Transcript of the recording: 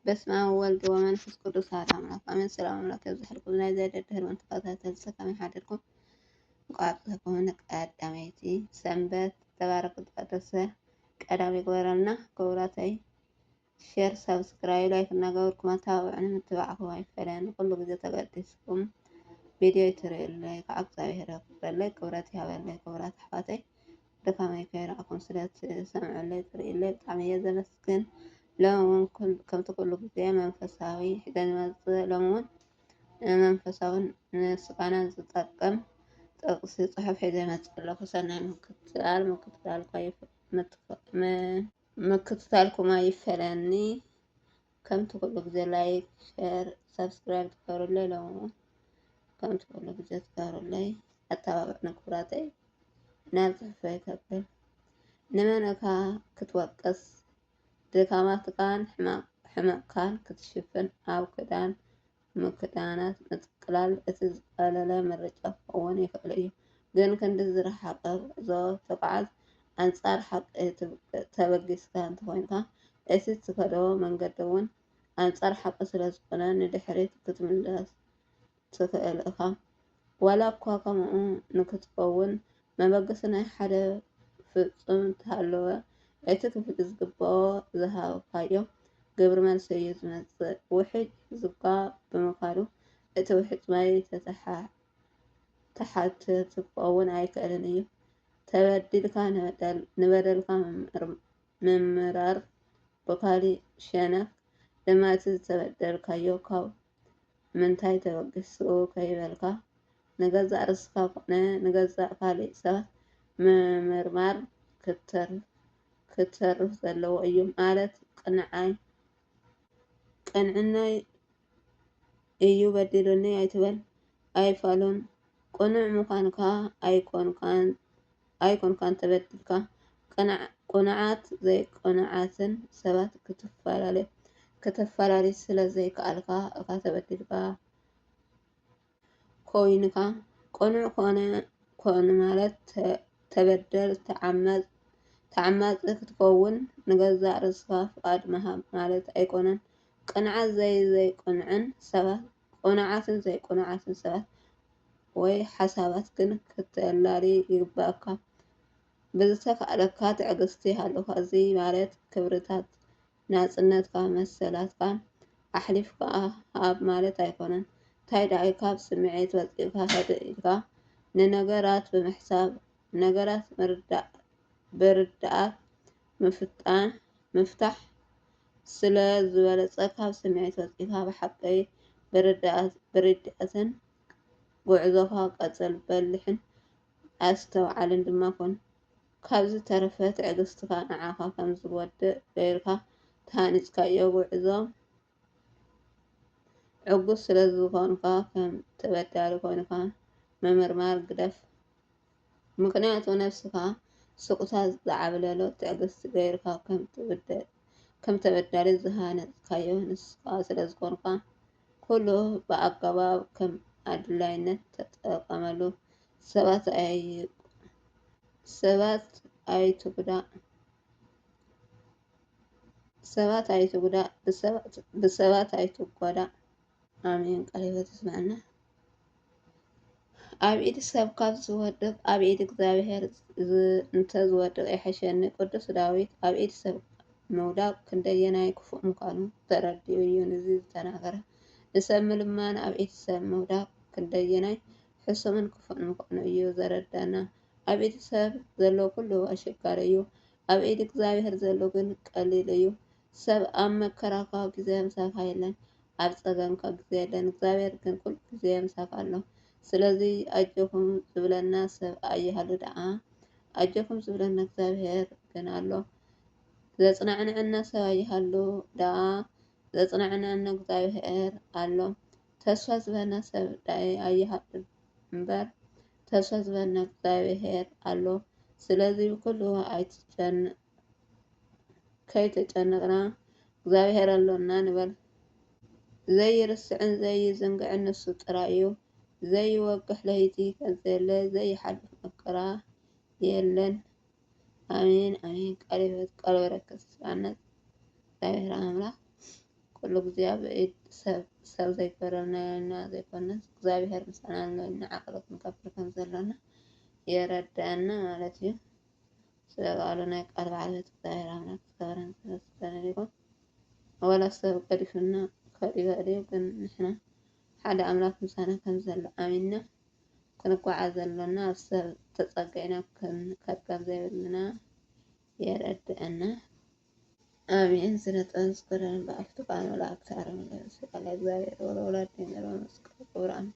በስመ አብ ወወልድ ወመንፈስ ቅዱስ አሐዱ አምላክ አሜን። ሰላም አምላክ ይብዛልኩም ናይ ዘደድህር መንተካታተል ሰካሚ ሓደርኩም ቋዕተኩም ቀዳመይቲ ሰንበት ተባረክ ተቀደሰ ቀዳሚ ግበረልና ክቡራተይ ሼር ሰብስክራይብ ላይክ እናገበርኩም አታውዕኑ ምትባዕኩም አይፈለን ኩሉ ግዜ ተገዲስኩም ቪድዮ ትርእዩለይ ከዓ እግዚአብሔር ያክብረለይ ክብረት ያበለይ ክብራት ኣሕዋተይ ድካመይ ከይረኣኩም ስለትሰምዑለይ ትርእዩለይ ብጣዕሚ እየ ዘመስግን። ሎምን ከምቲ ኩሉ ግዜ መንፈሳዊ ሒዘን ዝመፅእ ሎምን መንፈሳውን ንስቃናን ዝጠቅም ጥቅሲ ፅሑፍ ሒዘ ይመፅእ ኣለኹ። ሰናይ ምክትታልኩም ኣይፈለኒ። ከምቲ ኩሉ ግዜ ላይክ ሼር ሰብስክራይብ ትገብሩለይ ሎምን ከምቲ ኩሉ ግዜ ትገብሩለይ ኣተባብዕኒ ክቡራተይ ናብ ፅሑፈይ ከብል ንመነካ ክትወቅስ ድካማትካን ሕማቅካን ክትሽፍን ኣብ ክዳን ምክዳናት ምጥቅላል እቲ ዝቀለለ ምርጫ ክኸውን ይኽእል እዩ። ግን ክንዲ ዝረሓቐ ጉዕዞ ተጓዓዝ ኣንጻር ሓቂ ተበጊስካ እንተኮይንካ እቲ ትከዶ መንገዲ እውን ኣንጻር ሓቂ ስለዝኾነ ንድሕሪት ክትምለስ ትኽእል ኢኻ። ዋላ እኳ ከምኡ ንክትኸውን መበገሲ ናይ ሓደ ፍጹም እንተሃለወ እቲ ክፍሊ ዝግብኦ ዝሃብካዮ ግብሪ መልሲ እዩ ዝመጽእ። ውሕጅ ዝጓ ብምኻዱ እቲ ውሕጅ ማይ ተሓትት ክኸውን ኣይክእልን እዩ። ተበዲልካ ንበደልካ ምምራር ብካሊእ ሸነኽ ድማ እቲ ዝተበደልካዮ ካብ ምንታይ ተበጊሱ ከይበልካ ንገዛእ ርስካ ኮነ ንገዛእ ካሊእ ሰባት ምምርማር ክትተርፍ ዘለዎ እዩ ማለት ቅንዕናይ እዩ በዲሉኒ ኣይትበል ኣይፋሉን። ቁኑዕ ምዃንካ ኣይኮንካን ተበዲልካ። ቁኑዓት ዘይቁኑዓትን ሰባት ከተፈላልይ ስለ ዘይከኣልካ ኢኻ ተበዲልካ ኮይንካ። ቁኑዕ ኮነ ማለት ተበደል ተዓማፂ ክትከውን ንገዛእ ርስካ ፍቃድ ምሃብ ማለት ኣይኮነን። ቁኑዓትን ዘይቁኑዓትን ሰባት ወይ ሓሳባት ግን ክትላሊ ይግባእካ። ብዝተከኣለካ ትዕግስቲ ሃልካ እዚ ማለት ክብርታት ናጽነትካ መሰላትካን ኣሕሊፍካ ሃብ ማለት ኣይኮነን። እንታይ ደኣይ ካብ ስምዒት ወፂእካ ህድእ ኢልካ ንነገራት ብምሕሳብ ነገራት ብርድኣት ምፍታሕ ስለ ዝበለፀ ካብ ስምዒት ወፂእካ ብሓቂ ብርድኣትን ጉዕዞካ ቀፅል በሊሕን ኣስተውዓልን ድማ ኮን። ካብዚ ተረፈ ትዕግስትካ ንዓኻ ከም ዝወድእ ገይርካ ተሃኒፅካዮ ጉዕዞ ዕጉስ ስለ ዝኮንካ ከም ተበዳሊ ኮይንካ ምምርማር ግደፍ። ምክንያቱ ነብስካ ስቁታ ዝዓብለሎ ትዕግስቲ ገይርካ ከም ተበዳሊ ዝሃነፅካዮ ንስካ ስለዝኮንካ ኩሉ ብኣገባብ ከም ኣድላይነት ተጠቀመሉ። ሰባት ኣይትጉዳእ ብሰባት ኣይትጎዳእ። ኣሜን። ቃል ሕይወት ይስመዐና። ኣብ ኢድ ሰብ ካብ ዝወድቅ ኣብ ኢድ እግዚኣብሔር እንተዝወድቅ ይሓሸኒ። ቅዱስ ዳዊት ኣብ ኢድ ሰብ ምውዳቅ ክንደየናይ ክፉእ ምዃኑ ተረዲኡ እዩ ነዚ ዝተናገረ። ንሰብ ምልማን ኣብ ኢድ ሰብ ምውዳቅ ክንደየናይ ሕሱምን ክፉእን ምዃኑ እዩ ዘረደአና። ኣብ ኢድ ሰብ ዘሎ ኩሉ ኣሸጋሪ እዩ፣ ኣብ ኢድ እግዚኣብሔር ዘሎ ግን ቀሊል እዩ። ሰብ ኣብ መከራካ ግዜ ምሳካ የለን፣ ኣብ ፀገምካ ግዜ የለን፣ እግዚኣብሔር ግን ኩሉ ግዜ ምሳካ ኣሎ። ስለዚ ኣጀኹም ዝብለና ሰብ ኣይሃሉ ደኣ ኣጀኹም ዝብለና እግዚኣብሔር ግን ኣሎ። ዘጽናዕነና ሰብ ኣይሃሉ ደኣ ዘጽናዕነና እግዚኣብሔር ኣሎ። ተስፋ ዝህበና ሰብ ኣይሃሉ እምበር ተስፋ ዝህበና እግዚኣብሔር ኣሎ። ስለዚ ብኩሉ ከይተጨነቅና እግዚኣብሔር ኣሎና ንበል። ዘይርስዕን ዘይዝንግዕን ንሱ ጥራይ እዩ። ዘይወግሕ ለይቲ ከዘየለ ዘይሓልፍ መከራ የለን። ኣሜን ኣሜን። ቃል ሕይወት ቃል በረከት ይስመዐና እግዚአብሔር ኣምላክ ኩሉ ግዜ ኣብ ኢድ ሰብ ዘይገበረልና ዘይኮነስ እግዚኣብሔር ምሳና ኣሎ ዓቅሎ ክንከፍል ከም ዘለና የረድአና ማለት እዩ። ስለበዓሉ ናይ ቃል ባለቤት እግዚኣብሔር ኣምላክ ዝገበረን ተመስገን ይሁን። ወላ ሰብ ቀዲሑና ከዲሁ ግን ንሕና ሓደ ኣምላክ ምሳና ከም ዘሎ ኣሚንና ክንጓዓዝ ዘለና ኣብ ሰብ ተፀጊዕና ክንከድ ከም ዘይብልና የረድአና። አሜን። ስለጠን ስክረን በአፍቱ ቃል መላእክት አረም ለብስ ቃል እግዚአብሔር ወለወላድ መስቀል ክቡራን